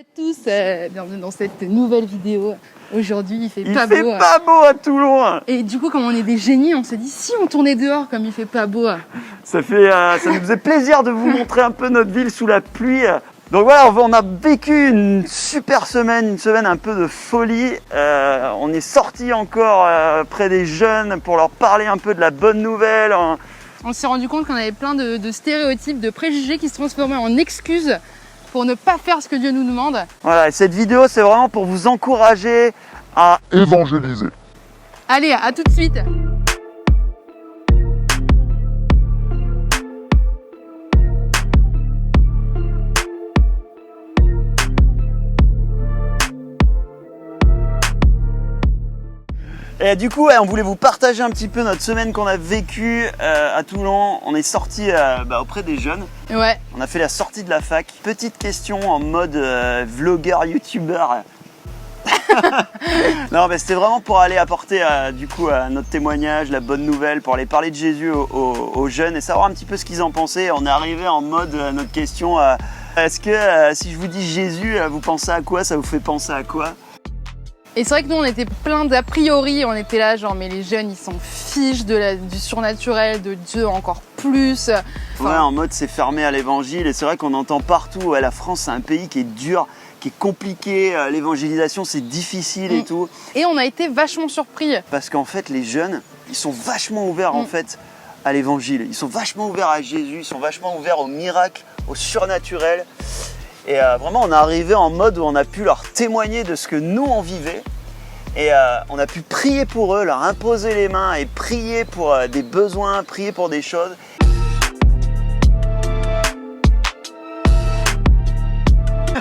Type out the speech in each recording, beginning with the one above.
à tous, bienvenue dans cette nouvelle vidéo. Aujourd'hui, il fait pas beau. Pas beau à Toulon. Et du coup, comme on est des génies, on s'est dit si on tournait dehors comme il fait pas beau. Ça nous faisait plaisir de vous montrer un peu notre ville sous la pluie. Donc voilà, on a vécu une super semaine, une semaine un peu de folie. On est sorti encore près des jeunes pour leur parler un peu de la bonne nouvelle. On s'est rendu compte qu'on avait plein de stéréotypes, de préjugés qui se transformaient en excuses pour ne pas faire ce que Dieu nous demande. Voilà, et cette vidéo, c'est vraiment pour vous encourager à évangéliser. Allez, à tout de suite. Et du coup, on voulait vous partager un petit peu notre semaine qu'on a vécue à Toulon. On est sorti auprès des jeunes. Ouais. On a fait la sortie de la fac. Petite question en mode vlogueur, youtubeur. Non, mais c'était vraiment pour aller apporter notre témoignage, la bonne nouvelle, pour aller parler de Jésus aux jeunes et savoir un petit peu ce qu'ils en pensaient. On est arrivé en mode notre question. Est-ce que si je vous dis Jésus, vous pensez à quoi? Ça vous fait penser à quoi? Et c'est vrai que nous, on était plein d'a priori, on était là genre, mais les jeunes, ils s'en fichent du surnaturel, de Dieu encore plus. Ouais, en mode c'est fermé à l'évangile, et c'est vrai qu'on entend partout, ouais, la France c'est un pays qui est dur, qui est compliqué, l'évangélisation c'est difficile et tout. Et on a été vachement surpris. Parce qu'en fait, les jeunes, ils sont vachement ouverts en fait à l'évangile, ils sont vachement ouverts à Jésus, ils sont vachement ouverts au miracle, au surnaturel. Et vraiment, on est arrivé en mode où on a pu leur témoigner de ce que nous, on vivait. Et on a pu prier pour eux, leur imposer les mains et prier pour des besoins, prier pour des choses.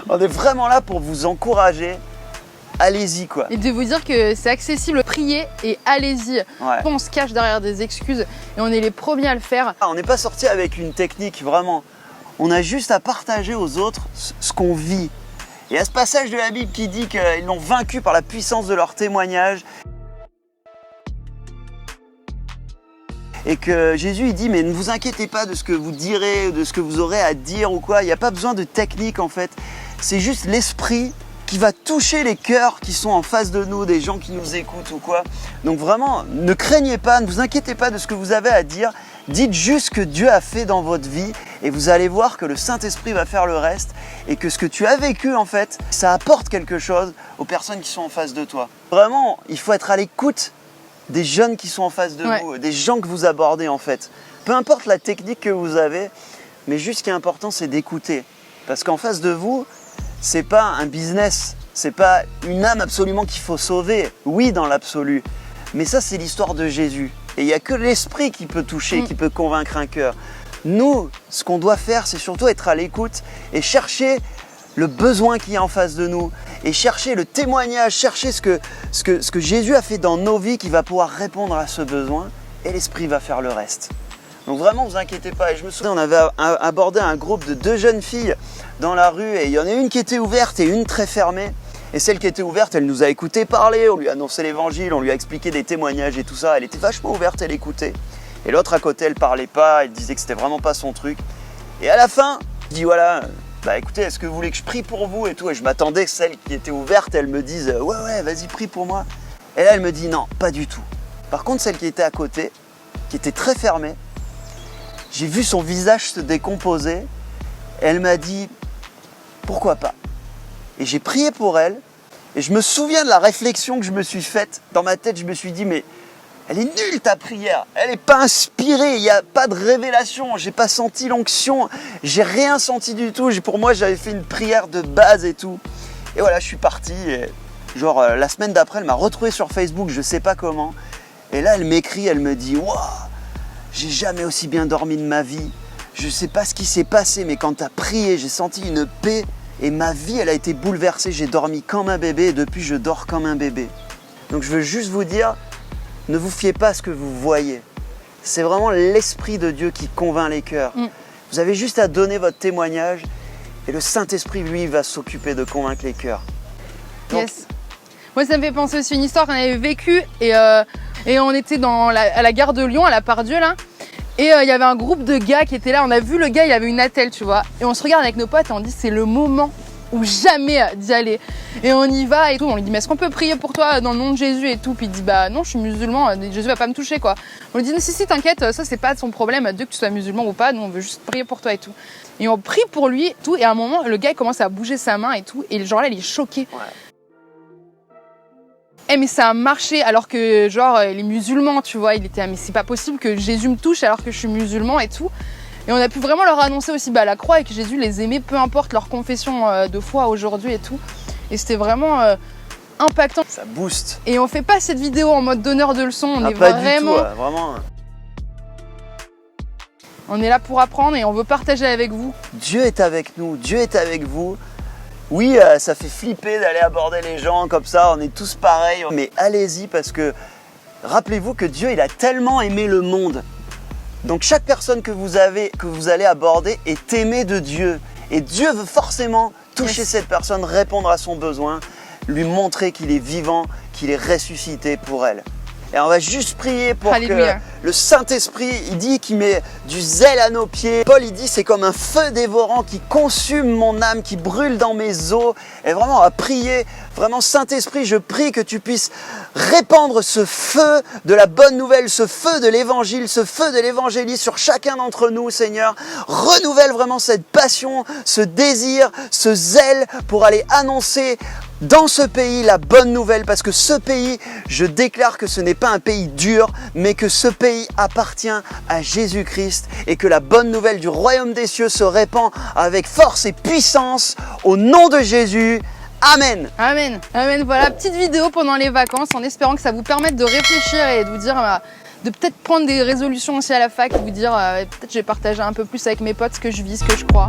On est vraiment là pour vous encourager. Allez-y, quoi. Et de vous dire que c'est accessible, priez et allez-y. Ouais. On se cache derrière des excuses et on est les premiers à le faire. On n'est pas sorti avec une technique, vraiment. On a juste à partager aux autres ce qu'on vit. Il y a ce passage de la Bible qui dit qu'ils l'ont vaincu par la puissance de leur témoignage. Et que Jésus il dit, mais ne vous inquiétez pas de ce que vous direz, de ce que vous aurez à dire ou quoi. Il n'y a pas besoin de technique en fait. C'est juste l'esprit qui va toucher les cœurs qui sont en face de nous, des gens qui nous écoutent ou quoi. Donc vraiment, ne craignez pas, ne vous inquiétez pas de ce que vous avez à dire. Dites juste ce que Dieu a fait dans votre vie et vous allez voir que le Saint-Esprit va faire le reste et que ce que tu as vécu en fait, ça apporte quelque chose aux personnes qui sont en face de toi. Vraiment, il faut être à l'écoute des jeunes qui sont en face de vous, des gens que vous abordez en fait. Peu importe la technique que vous avez, mais juste ce qui est important c'est d'écouter. Parce qu'en face de vous, c'est pas un business, c'est pas une âme absolument qu'il faut sauver, oui dans l'absolu, mais ça c'est l'histoire de Jésus. Et il n'y a que l'esprit qui peut toucher, qui peut convaincre un cœur. Nous, ce qu'on doit faire, c'est surtout être à l'écoute et chercher le besoin qu'il y a en face de nous et chercher le témoignage, chercher ce que Jésus a fait dans nos vies qui va pouvoir répondre à ce besoin et l'esprit va faire le reste. Donc vraiment, vous inquiétez pas. Et je me souviens, on avait abordé un groupe de 2 jeunes filles dans la rue et il y en a une qui était ouverte et une très fermée. Et celle qui était ouverte, elle nous a écouté parler, on lui a annoncé l'évangile, on lui a expliqué des témoignages et tout ça. Elle était vachement ouverte, elle écoutait. Et l'autre à côté, elle parlait pas, elle disait que c'était vraiment pas son truc. Et à la fin, je dis voilà, écoutez, est-ce que vous voulez que je prie pour vous et tout. Et je m'attendais que celle qui était ouverte, elle me dise ouais, vas-y, prie pour moi. Et là, elle me dit non, pas du tout. Par contre, celle qui était à côté, qui était très fermée, j'ai vu son visage se décomposer. Et elle m'a dit pourquoi pas. Et j'ai prié pour elle, et je me souviens de la réflexion que je me suis faite. Dans ma tête, je me suis dit, mais elle est nulle ta prière, elle n'est pas inspirée, il n'y a pas de révélation, j'ai pas senti l'onction, j'ai rien senti du tout. Pour moi, j'avais fait une prière de base et tout. Et voilà, je suis parti, et la semaine d'après, elle m'a retrouvé sur Facebook, je sais pas comment. Et là, elle m'écrit, elle me dit, waouh, j'ai jamais aussi bien dormi de ma vie. Je sais pas ce qui s'est passé, mais quand tu as prié, j'ai senti une paix. Et ma vie, elle a été bouleversée. J'ai dormi comme un bébé et depuis, je dors comme un bébé. Donc, je veux juste vous dire, ne vous fiez pas à ce que vous voyez. C'est vraiment l'Esprit de Dieu qui convainc les cœurs. Vous avez juste à donner votre témoignage et le Saint-Esprit, lui, va s'occuper de convaincre les cœurs. Donc, yes. Moi, ça me fait penser aussi à une histoire qu'on avait vécue et on était à la gare de Lyon, à la Part-Dieu, là. Et il y avait un groupe de gars qui étaient là. On a vu le gars, il avait une attelle, tu vois. Et on se regarde avec nos potes et on dit c'est le moment ou jamais d'y aller. Et on y va et tout. On lui dit mais est-ce qu'on peut prier pour toi dans le nom de Jésus et tout. Puis il dit bah non, je suis musulman, Jésus va pas me toucher quoi. On lui dit si t'inquiète, ça c'est pas son problème, Dieu que tu sois musulman ou pas, nous on veut juste prier pour toi et tout. Et on prie pour lui et tout. Et à un moment le gars il commence à bouger sa main et tout. Et genre là il est choqué. Ouais. Mais ça a marché alors que genre les musulmans, tu vois, il était mais c'est pas possible que Jésus me touche alors que je suis musulman et tout. Et on a pu vraiment leur annoncer aussi la croix et que Jésus les aimait, peu importe leur confession de foi aujourd'hui et tout. Et c'était vraiment impactant. Ça booste. Et on fait pas cette vidéo en mode donneur de leçons, on est pas vraiment... Du tout, vraiment. On est là pour apprendre et on veut partager avec vous. Dieu est avec nous, Dieu est avec vous. Oui, ça fait flipper d'aller aborder les gens comme ça, on est tous pareils, mais allez-y parce que rappelez-vous que Dieu, il a tellement aimé le monde. Donc chaque personne que vous allez aborder est aimée de Dieu. Et Dieu veut forcément toucher cette personne, répondre à son besoin, lui montrer qu'il est vivant, qu'il est ressuscité pour elle. Et on va juste prier pour Alléluia. Que le Saint-Esprit, il dit qu'il met du zèle à nos pieds. Paul, il dit c'est comme un feu dévorant qui consume mon âme, qui brûle dans mes os. Et vraiment, on va prier. Vraiment, Saint-Esprit, je prie que tu puisses répandre ce feu de la bonne nouvelle, ce feu de l'évangile, ce feu de l'évangélisme sur chacun d'entre nous, Seigneur. Renouvelle vraiment cette passion, ce désir, ce zèle pour aller annoncer dans ce pays la bonne nouvelle, parce que ce pays, je déclare que ce n'est pas un pays dur, mais que ce pays appartient à Jésus-Christ et que la bonne nouvelle du royaume des cieux se répand avec force et puissance au nom de Jésus. Amen. Amen. Amen. Voilà, petite vidéo pendant les vacances en espérant que ça vous permette de réfléchir et de vous dire, de peut-être prendre des résolutions aussi à la fac, de vous dire, peut-être je vais partager un peu plus avec mes potes ce que je vis, ce que je crois.